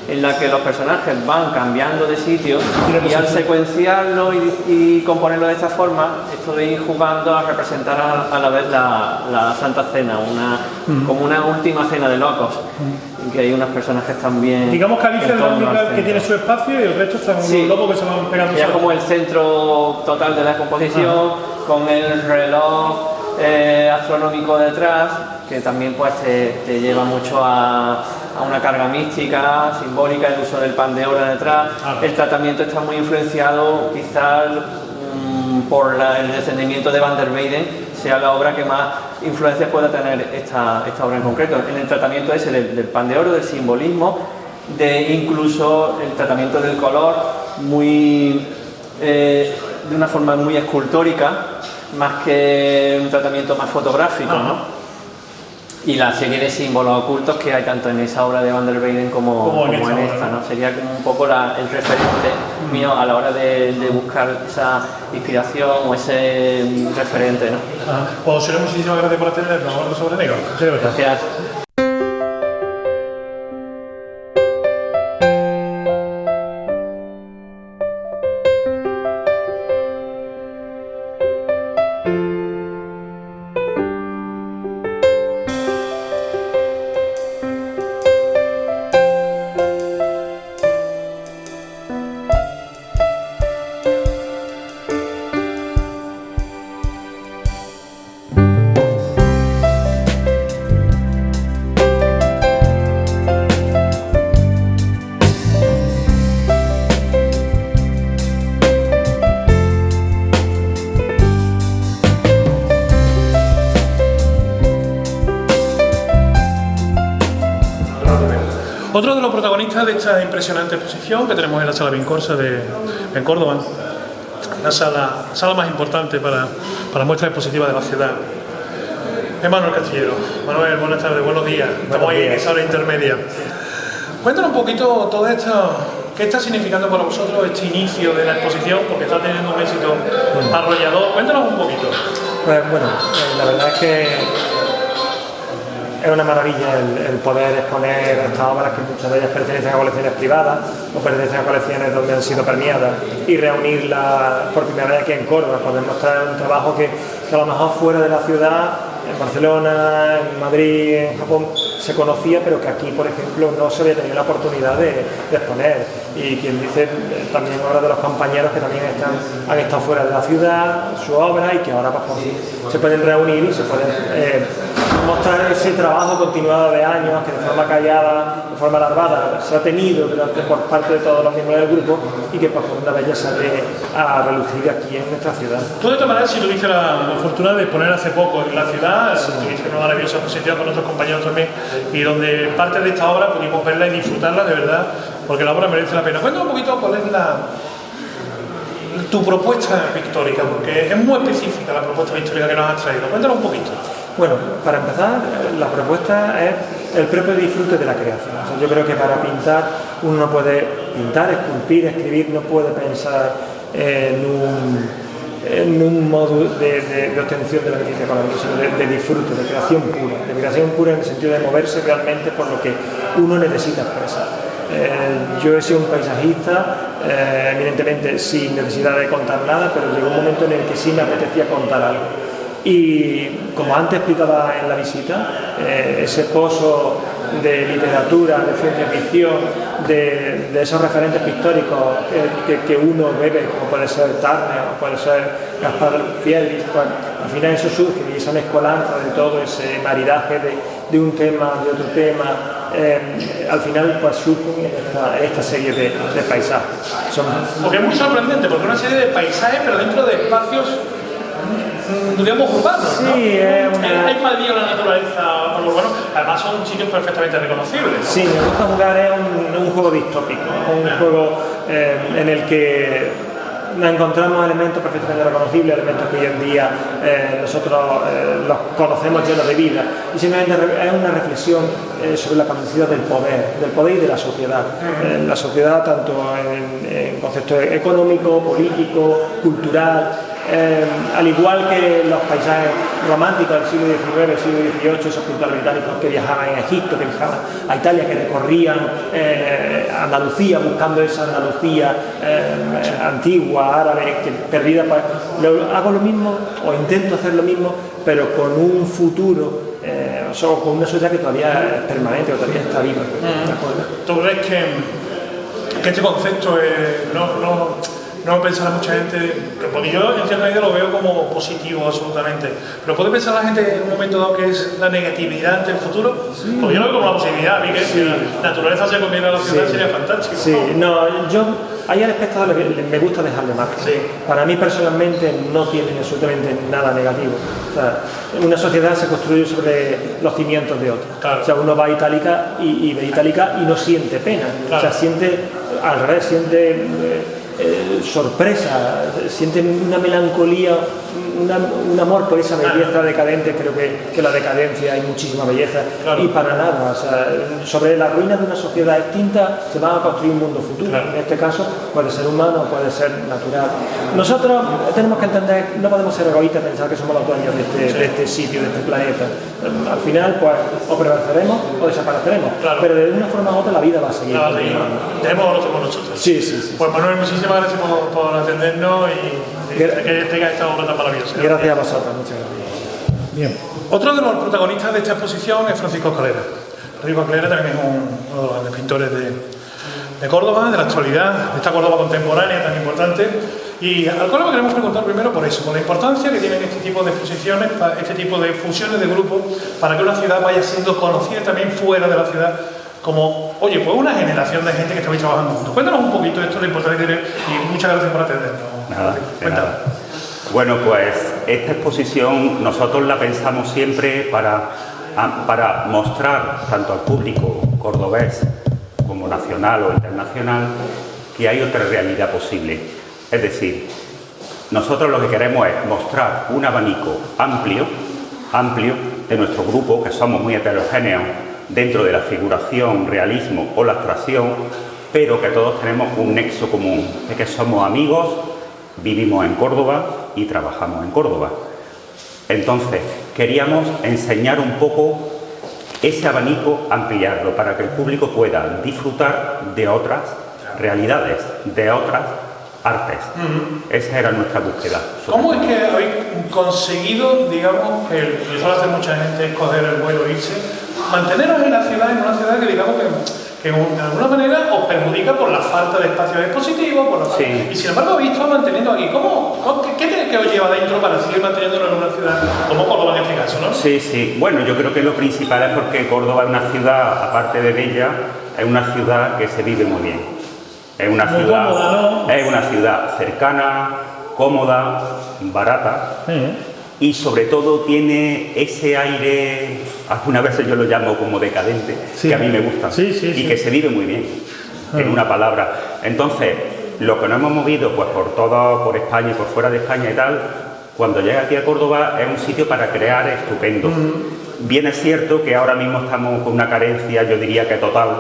en la que los personajes van cambiando de sitio, y al secuenciarlo y componerlo de esta forma, estoy jugando a representar a la vez la Santa Cena, como una última cena de Locos, en que hay unos personajes también. Digamos que Alicia es la única que tiene su espacio y el resto están los locos que se van pegando. Es como el centro total de la composición, con el reloj astronómico detrás, que también pues te lleva mucho a una carga mística, simbólica, el uso del pan de oro detrás. El tratamiento está muy influenciado quizás por el descendimiento de Van der Weyden, sea la obra que más influencia pueda tener esta obra en concreto, en el tratamiento ese del pan de oro, del simbolismo, de incluso el tratamiento del color de una forma muy escultórica, más que un tratamiento más fotográfico, ¿no? Y la serie de símbolos ocultos que hay tanto en esa obra de Van der Weyden como en esta, ¿no? Sería como un poco el referente mío a la hora de buscar esa inspiración o ese referente, ¿no? Pues José, muchísimas gracias por atendernos hablando sobre negro. Gracias. Otro de los protagonistas de esta impresionante exposición que tenemos en la Sala Vincorsa en Córdoba, la sala más importante para muestras expositivas de la ciudad, es Manuel Castillero. Manuel, buenas tardes, buenos días. Estamos ahí en esa hora intermedia. Cuéntanos un poquito todo esto, qué está significando para vosotros este inicio de la exposición, porque está teniendo un éxito arrollador. Cuéntanos un poquito. Pues bueno, la verdad es que es una maravilla el poder exponer estas obras, que muchas de ellas pertenecen a colecciones privadas o pertenecen a colecciones donde han sido premiadas, y reunirlas por primera vez aquí en Córdoba, poder mostrar un trabajo que que a lo mejor fuera de la ciudad, en Barcelona, en Madrid, en Japón, se conocía, pero que aquí, por ejemplo, no se había tenido la oportunidad de exponer. Y quien dice, también habla de los compañeros que también han estado fuera de la ciudad, su obra, y que ahora pues, por fin se pueden reunir y se pueden mostrar ese trabajo continuado de años que de forma callada, de forma larvada, se ha tenido por parte de todos los miembros del grupo, y que por una vez ya sale a relucir aquí en nuestra ciudad. Tú, de todas maneras, si tuviste la fortuna de exponer hace poco en la ciudad, tuviste una maravillosa exposición con otros compañeros también, y donde parte de esta obra pudimos verla y disfrutarla de verdad, porque la obra merece la pena. Cuéntame un poquito cuál es tu propuesta pictórica, porque es muy específica la propuesta pictórica que nos has traído. Cuéntanos un poquito. Bueno, para empezar, la propuesta es el propio disfrute de la creación. O sea, yo creo que para pintar uno no puede pintar, esculpir, escribir, no puede pensar en un modo de obtención de beneficio económico, sino de disfrute, de creación pura en el sentido de moverse realmente por lo que uno necesita expresar. Yo he sido un paisajista, eminentemente sin necesidad de contar nada, pero llegó un momento en el que sí me apetecía contar algo. Y como antes explicaba en la visita, ese pozo de literatura, de ciencia ficción, de esos referentes pictóricos que uno bebe, como puede ser Turner o puede ser Gaspar Fiedrich, pues, al final eso surge, y esa mezcolanza de todo ese maridaje de un tema, de otro tema, al final pues surgen esta serie de paisajes. Porque es muy sorprendente, porque es una serie de paisajes, pero dentro de espacios, digamos, urbanos, ¿no? Sí, hay palillo la naturaleza por lo urbano, además son sitios perfectamente reconocibles, ¿no? Sí, me gusta jugar, es un juego distópico, un juego en el que encontramos elementos perfectamente reconocibles, elementos que hoy en día nosotros los conocemos llenos de vida, y simplemente es una reflexión sobre la capacidad del poder y de la sociedad. La sociedad tanto en concepto económico, político, cultural, al igual que los paisajes románticos del siglo XIX, siglo XVIII, esos pintores británicos que viajaban en Egipto, que viajaban a Italia, que recorrían Andalucía, buscando esa Andalucía antigua, árabe, que perdida. Hago lo mismo, o intento hacer lo mismo, pero con un futuro, con una sociedad que todavía es permanente, que todavía está viva. ¿Tú crees que este concepto no pensará mucha gente, porque yo en cierta medida lo veo como positivo absolutamente, pero puede pensar la gente en un momento dado que es la negatividad ante el futuro? Sí. Porque yo lo veo como una posibilidad, a mí que si la naturaleza se conviene a la ciudad sería fantástico. Sí, ahí al espectador me gusta dejarle margen. Sí. Para mí personalmente no tiene absolutamente nada negativo. O sea, una sociedad se construye sobre los cimientos de otra. Claro. O sea, uno va a Itálica y ve Itálica y no siente pena. Claro. O sea, siente, al revés, siente sorpresa, sienten una melancolía, un amor por esa belleza decadente. Creo que la decadencia hay muchísima belleza, claro. Y para nada, o sea, sobre las ruinas de una sociedad extinta se va a construir un mundo futuro, claro. En este caso puede ser humano, puede ser natural. Nosotros tenemos que entender, no podemos ser egoístas, pensar que somos los dueños de este sitio, de este planeta. Al final pues o prevaleceremos o desapareceremos, claro. Pero de una forma u otra la vida va a seguir. Tenemos o no tenemos nosotros. Sí. Pues Manuel, muchísimas gracias por atendernos y que tenga esta obra tan maravillosa. Gracias a vosotros, muchas gracias. Bien. Otro de los protagonistas de esta exposición es Francisco Escalera. Francisco Escalera también es uno de los grandes pintores de Córdoba, de la actualidad, de esta Córdoba contemporánea tan importante, y al cual lo queremos preguntar primero por eso, por la importancia que tienen este tipo de exposiciones, este tipo de fusiones de grupos, para que una ciudad vaya siendo conocida también fuera de la ciudad, como, oye, pues una generación de gente que estáis trabajando juntos. Cuéntanos un poquito esto, la importancia que tiene, y muchas gracias por atendernos. Nada. Bueno, pues esta exposición nosotros la pensamos siempre para mostrar tanto al público cordobés como nacional o internacional que hay otra realidad posible. Es decir, nosotros lo que queremos es mostrar un abanico amplio de nuestro grupo, que somos muy heterogéneos dentro de la figuración, realismo o la abstracción, pero que todos tenemos un nexo común, de que somos amigos, vivimos en Córdoba y trabajamos en Córdoba. Entonces, queríamos enseñar un poco ese abanico, ampliarlo, para que el público pueda disfrutar de otras realidades, de otras artes. Esa era nuestra búsqueda. ¿Cómo es que habéis conseguido, digamos, que suele hacer mucha gente escoger el vuelo e irse, manteneros en la ciudad, en una ciudad que digamos que de alguna manera os perjudica por la falta de espacios expositivos, por la Sí. y sin embargo habéis estado manteniendo aquí? ¿Qué os lleva dentro para seguir manteniéndolo en una ciudad como Córdoba en este caso, no? Sí, sí. Bueno, yo creo que lo principal es porque Córdoba es una ciudad, aparte de bella, es una ciudad que se vive muy bien. Es una Muy ciudad, cómoda, ¿no? es una ciudad cercana, cómoda, barata. Y sobre todo tiene ese aire, algunas veces yo lo llamo como decadente, Sí. que a mí me gusta, Sí, sí, y sí. que se vive muy bien, en una palabra. Entonces, lo que nos hemos movido pues por España y por fuera de España y tal, cuando llega aquí a Córdoba es un sitio para crear estupendo. Bien es cierto que ahora mismo estamos con una carencia, yo diría que total,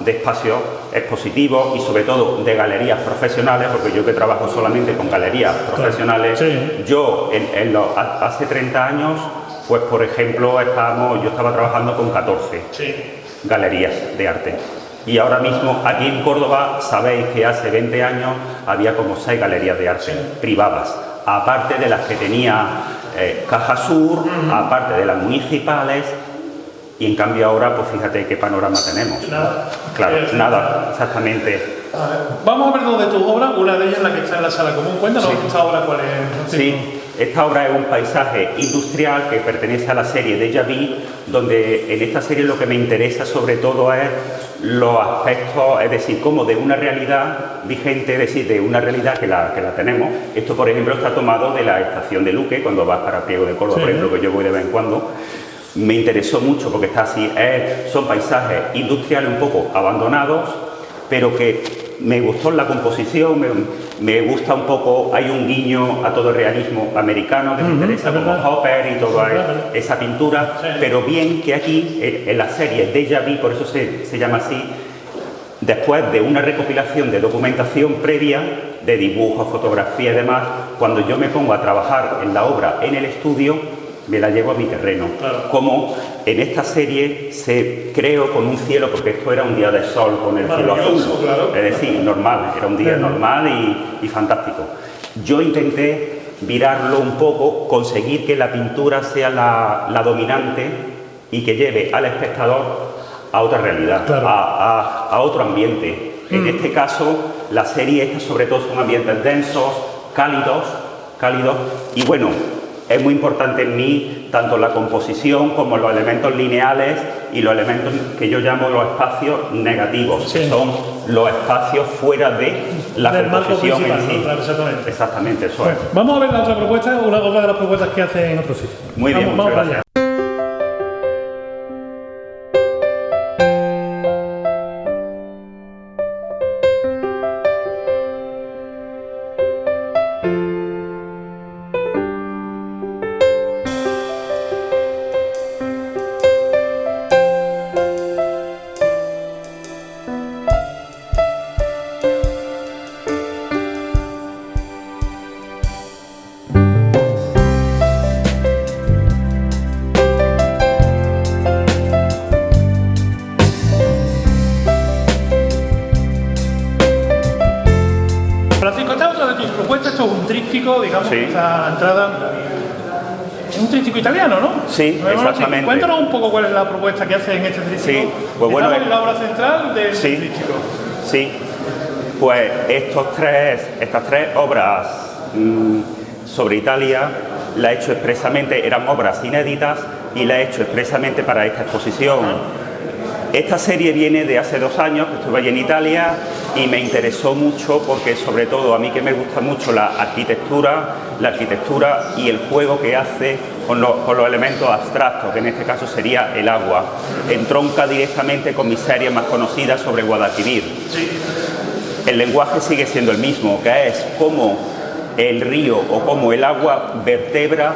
de espacios expositivos y sobre todo de galerías profesionales, porque yo que trabajo solamente con galerías profesionales, Sí. yo hace 30 años, pues por ejemplo, yo estaba trabajando con 14 Sí. galerías de arte. Y ahora mismo aquí en Córdoba sabéis que hace 20 años había como 6 galerías de arte privadas, aparte de las que tenía Caja Sur, aparte de las municipales, y en cambio ahora, pues fíjate qué panorama tenemos. Nada. Claro, nada, exactamente. A ver, vamos a ver dos de tus obras, una de ellas la que está en la sala común. Cuéntanos esta obra cuál es. Sí, esta obra es un paisaje industrial que pertenece a la serie Déjà Vu, donde en esta serie lo que me interesa sobre todo es los aspectos, es decir, como de una realidad vigente, es decir, de una realidad que la tenemos. Esto, por ejemplo, está tomado de la estación de Luque, cuando vas para Priego de Córdoba, Sí. por ejemplo, que yo voy de vez en cuando. Me interesó mucho porque está así, son paisajes industriales un poco abandonados, pero que me gustó la composición, me gusta un poco, hay un guiño a todo el realismo americano que me interesa, como Hopper y toda esa pintura, pero bien que aquí, en la serie Déjà Vu, por eso se llama así, después de una recopilación de documentación previa, de dibujos, fotografía y demás, cuando yo me pongo a trabajar en la obra en el estudio, me la llevo a mi terreno. Claro. Como en esta serie se creó con un cielo, porque esto era un día de sol con el cielo azul, Maravilloso, claro. es decir, normal, era un día normal y fantástico. Yo intenté virarlo un poco, conseguir que la pintura sea la dominante y que lleve al espectador a otra realidad, Claro. a otro ambiente. En este caso, la serie esta sobre todo son ambientes densos, cálidos, y bueno, es muy importante en mí tanto la composición como los elementos lineales y los elementos que yo llamo los espacios negativos, Sí. que son los espacios fuera de la Del marco composición principal, en sí. ¿no? Claro, exactamente. Exactamente, eso es. Vamos a ver la otra propuesta, otra de las propuestas que hace en otro sitio. Muy bien, vamos muchas para allá. gracias. Francisco, esta es otra de tus propuestas, esto es un tríptico, digamos, Sí. esta entrada. Es un tríptico italiano, ¿no? Sí, Bueno, exactamente. Cuéntanos un poco cuál es la propuesta que hace en este tríptico. Sí, pues bueno, Estamos en la obra central del Sí. tríptico. Sí, pues estas tres obras sobre Italia las he hecho expresamente, eran obras inéditas y las he hecho expresamente para esta exposición. Esta serie viene de hace 2 años, que estuve allí en Italia y me interesó mucho porque sobre todo a mí que me gusta mucho la arquitectura y el juego que hace con los elementos abstractos, que en este caso sería el agua, entronca directamente con mi serie más conocida sobre Guadalquivir. El lenguaje sigue siendo el mismo, que es cómo el río o cómo el agua vertebra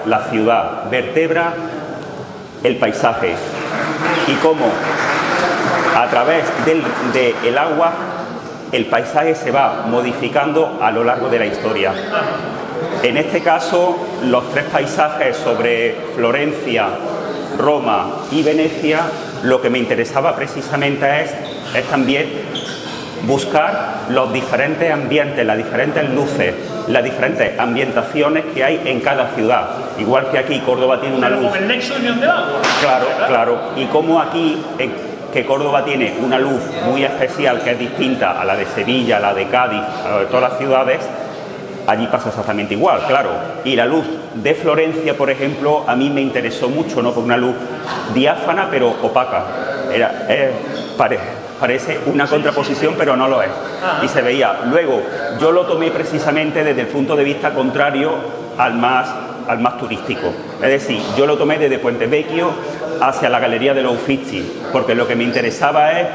la ciudad, vertebra el paisaje y cómo a través del agua el paisaje se va modificando a lo largo de la historia. En este caso, los 3 paisajes sobre Florencia, Roma y Venecia, lo que me interesaba precisamente es también buscar los diferentes ambientes, las diferentes luces, las diferentes ambientaciones que hay en cada ciudad. Igual que aquí Córdoba tiene una luz. Como el nexo de unión del agua. Claro, claro. Y como aquí, que Córdoba tiene una luz muy especial que es distinta a la de Sevilla, a la de Cádiz, a la de todas las ciudades, allí pasa exactamente igual, claro. Y la luz de Florencia, por ejemplo, a mí me interesó mucho, ¿no? Por una luz diáfana pero opaca. Parece una contraposición, pero no lo es. Y se veía. Luego, yo lo tomé precisamente desde el punto de vista contrario al más turístico. Es decir, yo lo tomé desde Puente Vecchio hacia la Galería de los Uffizi, porque lo que me interesaba es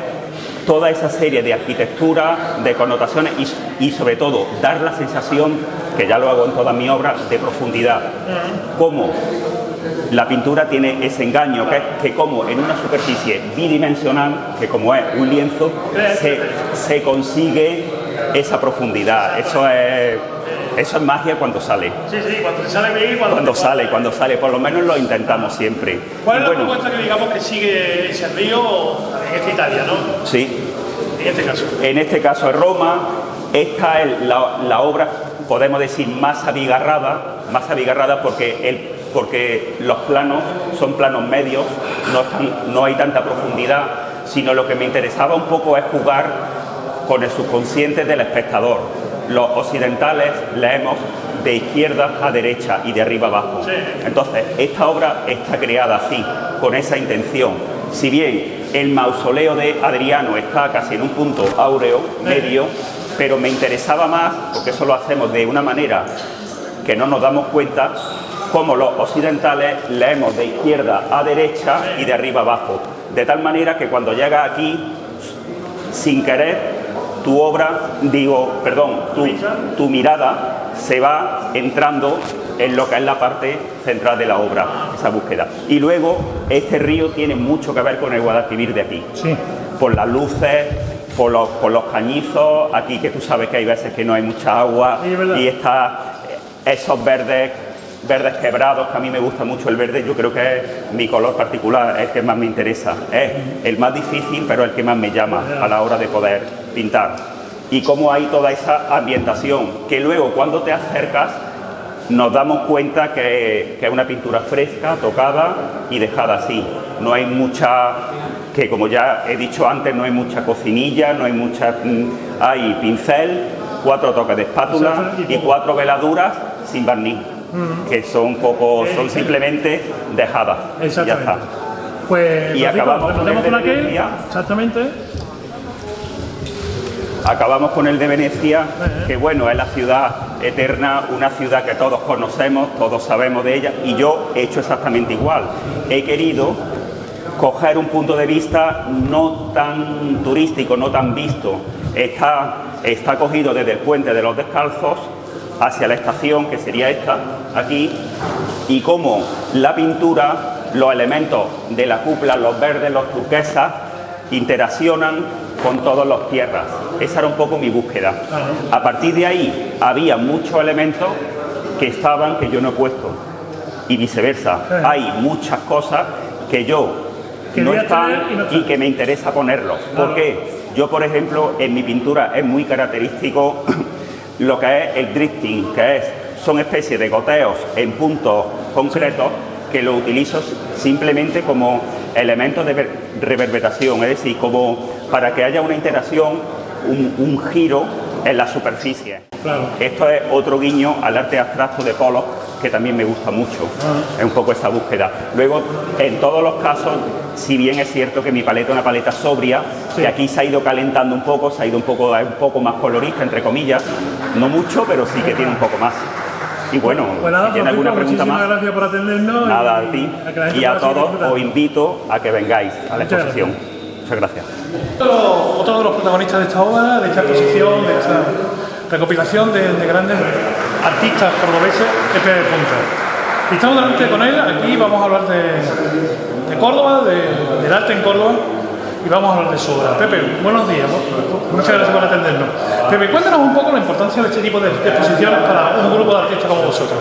toda esa serie de arquitectura, de connotaciones y sobre todo dar la sensación, que ya lo hago en toda mi obra, de profundidad. Cómo la pintura tiene ese engaño, que es que como en una superficie bidimensional, que como es un lienzo, se consigue esa profundidad. Eso es magia cuando sale. Sí, cuando sale bien, cuando sale, por lo menos lo intentamos siempre. ¿Cuál es la propuesta que digamos que sigue ese río en esta Italia, no? Sí. En este caso. En este caso es Roma. Esta es la obra, podemos decir, más abigarrada porque los planos son planos medios, no hay tanta profundidad, sino lo que me interesaba un poco es jugar con el subconsciente del espectador. Los occidentales leemos de izquierda a derecha y de arriba abajo. Sí. Entonces, esta obra está creada así, con esa intención. Si bien el mausoleo de Adriano está casi en un punto áureo, medio, pero me interesaba más, porque eso lo hacemos de una manera que no nos damos cuenta, como los occidentales leemos de izquierda a derecha y de arriba abajo. De tal manera que cuando llega aquí, sin querer, tu mirada se va entrando en lo que es la parte central de la obra, esa búsqueda. Y luego, este río tiene mucho que ver con el Guadalquivir de aquí. Sí. Por las luces, por los cañizos, aquí que tú sabes que hay veces que no hay mucha agua, y esos verdes quebrados, que a mí me gusta mucho el verde, yo creo que es mi color particular, es el que más me interesa. Es el más difícil, pero el que más me llama a la hora de poder pintar. Y cómo hay toda esa ambientación, que luego cuando te acercas nos damos cuenta que es una pintura fresca, tocada y dejada así. No hay mucha, que como ya he dicho antes, no hay mucha cocinilla, no hay mucha... hay pincel, 4 toques de espátula y 4 veladuras sin barniz, que son simplemente dejadas. Y ya está. Pues y acabamos con el de Venecia, que bueno, es la ciudad eterna, una ciudad que todos conocemos, todos sabemos de ella, y yo he hecho exactamente igual. He querido coger un punto de vista no tan turístico, no tan visto. Está cogido desde el Puente de los Descalzos hacia la estación, que sería esta, aquí, y cómo la pintura, los elementos de la cúpula, los verdes, los turquesas, interaccionan con todas las tierras. Esa era un poco mi búsqueda. A partir de ahí había muchos elementos que yo no he puesto, y viceversa. Hay muchas cosas que no están y que me interesa ponerlos. ¿Por qué? Yo, por ejemplo, en mi pintura es muy característico lo que es el drifting, son especies de goteos en puntos concretos que lo utilizo simplemente como elementos de reverberación, es decir, como para que haya una interacción, un giro en la superficie. Claro. Esto es otro guiño al arte abstracto de Pollock, que también me gusta mucho. Es un poco esa búsqueda. Luego, en todos los casos, si bien es cierto que mi paleta es una paleta sobria, que aquí se ha ido calentando un poco, se ha ido un poco más colorista, entre comillas, no mucho, pero sí que tiene un poco más. Y bueno, nada, si tiene alguna pregunta más, gracias por atendernos. Nada, a ti. Y a todos os invito a que vengáis a la exposición. Muchas gracias. Otro de los protagonistas de esta obra, de esta exposición, de esta recopilación de grandes artistas cordobeses, es Pepe Punta. Y estamos delante con él, aquí vamos a hablar de Córdoba, del arte en Córdoba, y vamos a hablar de su obra. Pepe, buenos días, muchas gracias por atendernos. Pepe, cuéntanos un poco la importancia de este tipo de exposiciones para un grupo de artistas como vosotros.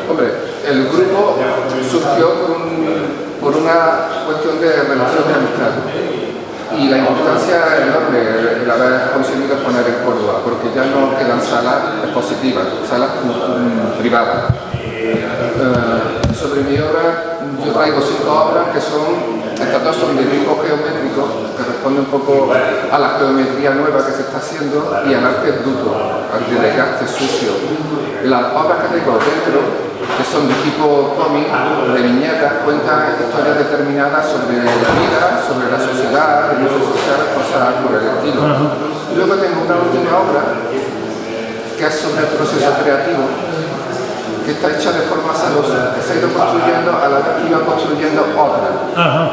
Hombre, el grupo surgió por una cuestión de relación de amistad. Y la importancia es enorme el haber conseguido poner en Córdoba, porque ya no quedan salas expositivas, salas privadas. Sobre mi obra, yo traigo 5 obras que estas dos son de tipo geométrico, que responden un poco a la geometría nueva que se está haciendo y al arte bruto, al desgaste sucio. Las obras que tengo dentro, que son de tipo cómic, de viñetas, cuentan historias determinadas sobre la vida, sobre la sociedad, el uso social, cosas por el estilo. Y luego tengo una última obra que es sobre el proceso creativo, que está hecha de forma celosa, que se ha ido construyendo a la vez que iba construyendo otra. Ajá.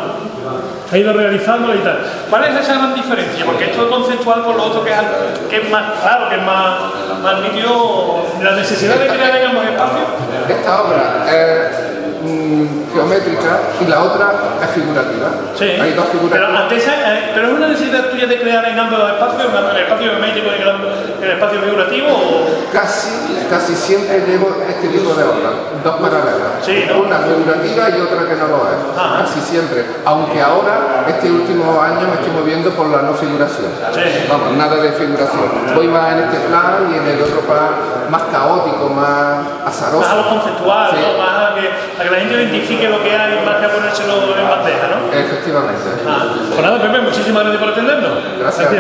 Ha ido realizando y tal. ¿Cuál es esa gran diferencia? Porque esto es conceptual por lo otro que es más claro, que es más nítido, la necesidad de crear en ambos espacios. Esta obra es geométrica y la otra es figurativa. Sí. Hay dos figurativas. Pero es una necesidad tuya de crear en ambos espacios, en el espacio geométrico y en el espacio figurativo. Casi siempre llevo este tipo de obras, dos paralelas. Sí, ¿no? Una figurativa y otra que no lo es. Casi siempre. Aunque ahora, este último año, me estoy moviendo por la no figuración. Sí. Vamos, nada de figuración. Voy más en este plan y en el otro plan más caótico, más azaroso. Más a lo conceptual, Sí. ¿no? Más a que la gente identifique lo que hay, más que a ponérselo en bandeja, ¿no? Efectivamente. Pues nada, Pepe, muchísimas gracias por atendernos. Gracias.